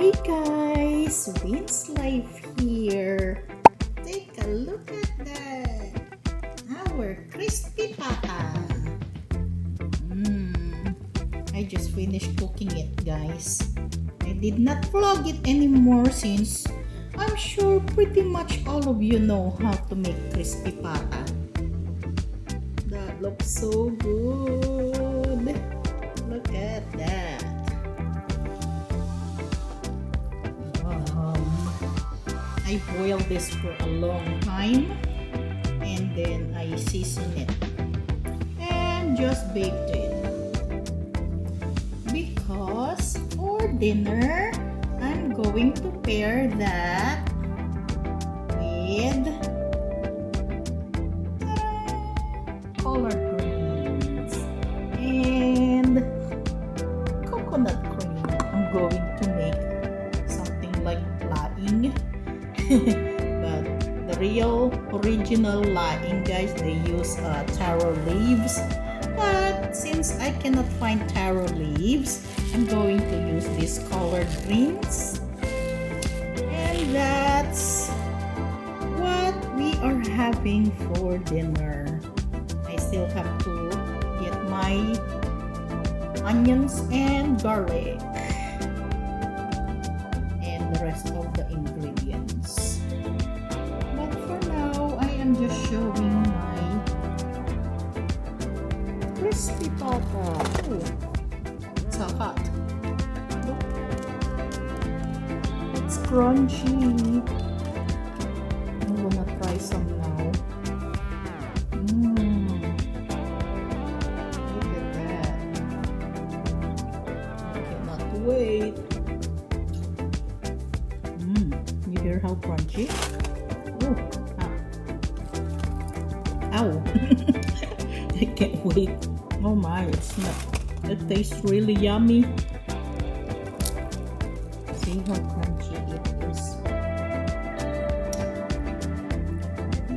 Hi guys, Win's Life here. Take a look at that. Our crispy pata. I just finished cooking it, guys. I did not vlog it anymore since I'm sure pretty much all of you know how to make crispy pata. That looks so good. Look at that. I boiled this for a long time and then I season it and just baked it because for dinner I'm going to pair that with collard greens and coconut cream. I'm going to make something like laing. But the real original laing, guys, they use taro leaves, but since I cannot find taro leaves, I'm going to use these collard greens, and that's what we are having for dinner. I still have to get my onions and garlic and the rest of the ingredients. But for now, I am just showing my crispy pata. Oh, it's so hot. Look. It's crunchy. I'm gonna try some now. Look at that. I cannot wait. You hear how crunchy? Oh, ow. I can't wait. Oh my, it tastes really yummy. See how crunchy it is.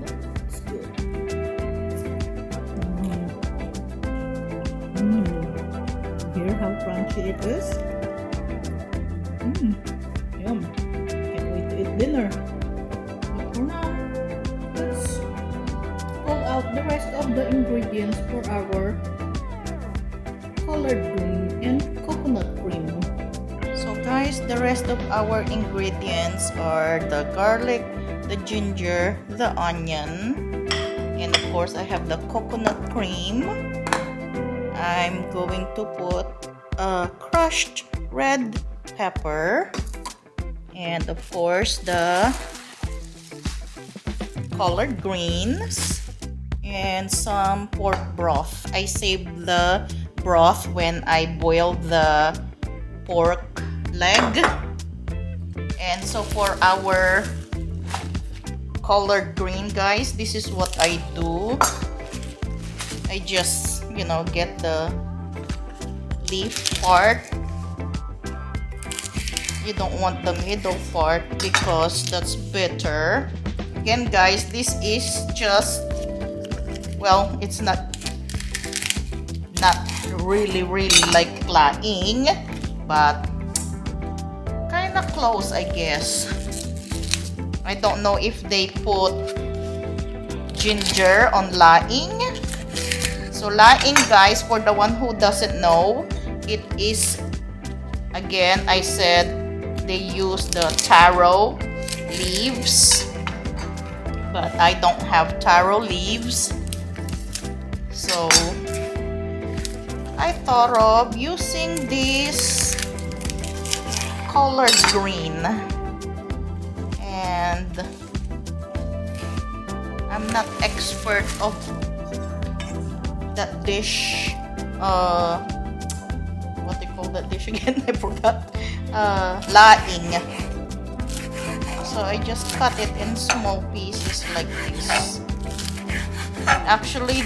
That's good. Hear how crunchy it is? Yum. Can't wait to eat dinner. But for now, let's pull out the rest of the ingredients for our collard green and coconut cream. So guys, the rest of our ingredients are the garlic, the ginger, the onion, and of course I have the coconut cream. I'm going to put crushed red pepper, and of course the collard greens and some pork broth. I saved the broth when I boiled the pork leg. And so for our collard green, guys, this is what I do. I just, get the leaf part. You don't want the middle part because that's bitter. Again, guys, this is just, it's not really like laing, but kind of close, I guess. I don't know if they put ginger on laing. So laing, guys, for the one who doesn't know, it is, again, I said they use the taro leaves, but I don't have taro leaves, so I thought of using this collard green, and I'm not expert of that dish. What they call that dish again? I forgot. Laing. So I just cut it in small pieces like this. Actually,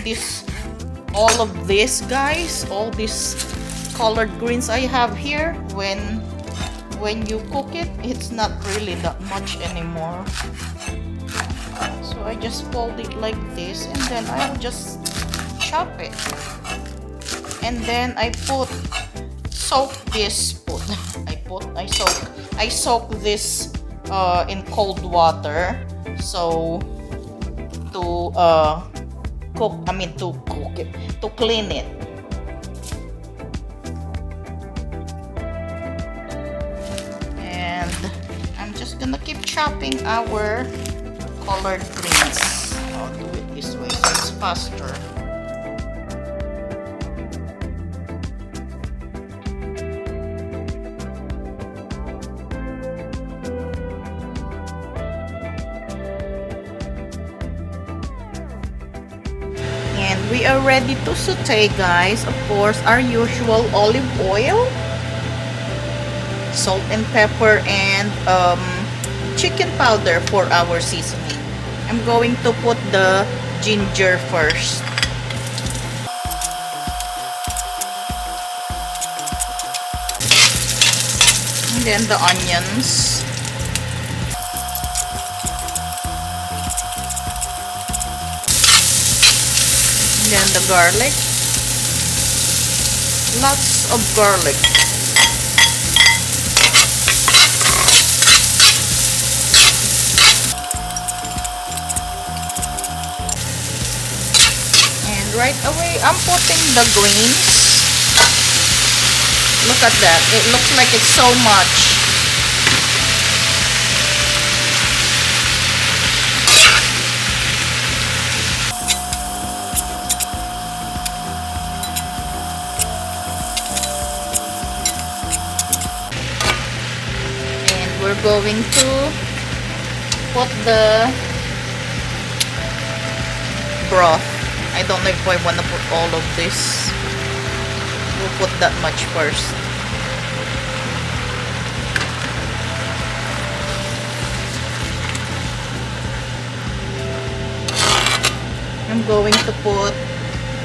all of this, guys, all these collard greens I have here, when you cook it, it's not really that much anymore. So I just fold it like this, and then I'll just chop it. And then I put soak this food. I soak this in cold water. So to to clean it. And I'm just gonna keep chopping our collard greens. I'll do it this way so it's faster. And we are ready to saute, guys. Of course, our usual olive oil, salt and pepper, and chicken powder for our seasoning. I'm going to put the ginger first. And then the onions. And then the garlic. Lots of garlic. Right away, I'm putting the greens. Look at that. It looks like it's so much. And we're going to put the broth. I don't know if I want to put all of this. We'll put that much first. I'm going to put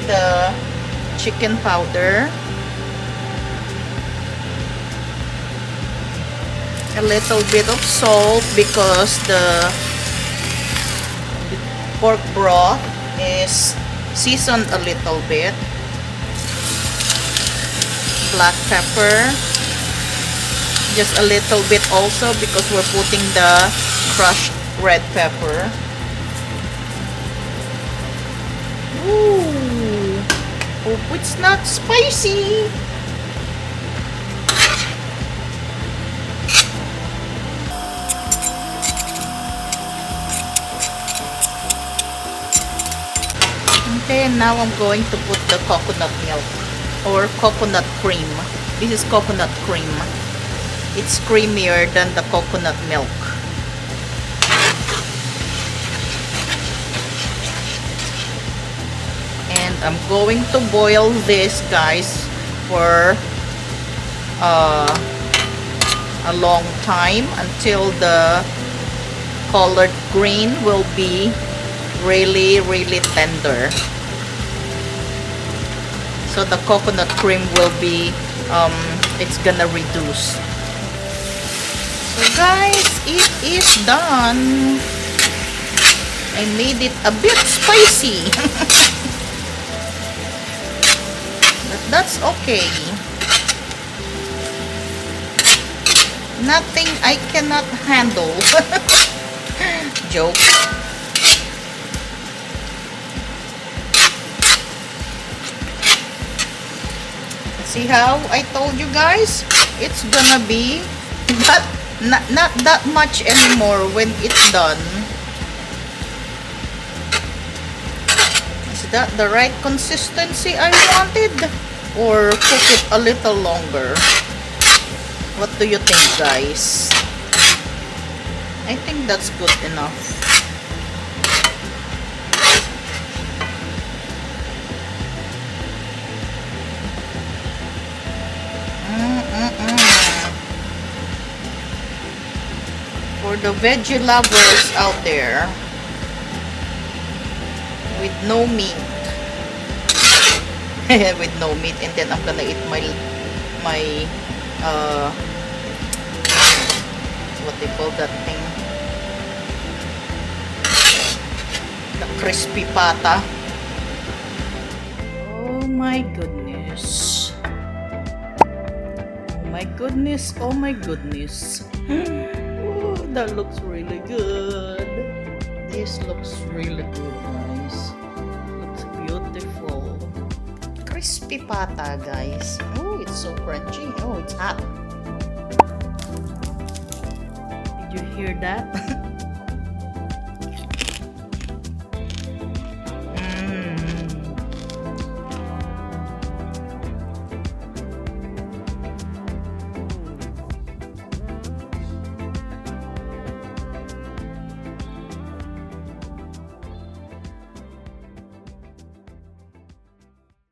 the chicken powder, a little bit of salt because the pork broth is seasoned a little bit, black pepper, just a little bit also because we're putting the crushed red pepper. Ooh, hope it's not spicy. Okay, now I'm going to put the coconut milk or coconut cream. This is coconut cream. It's creamier than the coconut milk. And I'm going to boil this, guys, for a long time until the collard green will be really tender. So the coconut cream will be it's gonna reduce. So guys, it is done. I made it a bit spicy. But that's okay. Nothing I cannot handle. Joke. See how I told you guys? It's gonna be not that much anymore when it's done. Is that the right consistency I wanted? Or cook it a little longer? What do you think, guys? I think that's good enough. For the veggie lovers out there with no meat, with no meat, and then I'm gonna eat my what they call that thing, the crispy pata. Oh my goodness, my goodness. Oh my goodness. Oh, that looks really good. This looks really good, guys. Looks beautiful. Crispy pata, guys. Oh, it's so crunchy. Oh, it's hot. Did you hear that?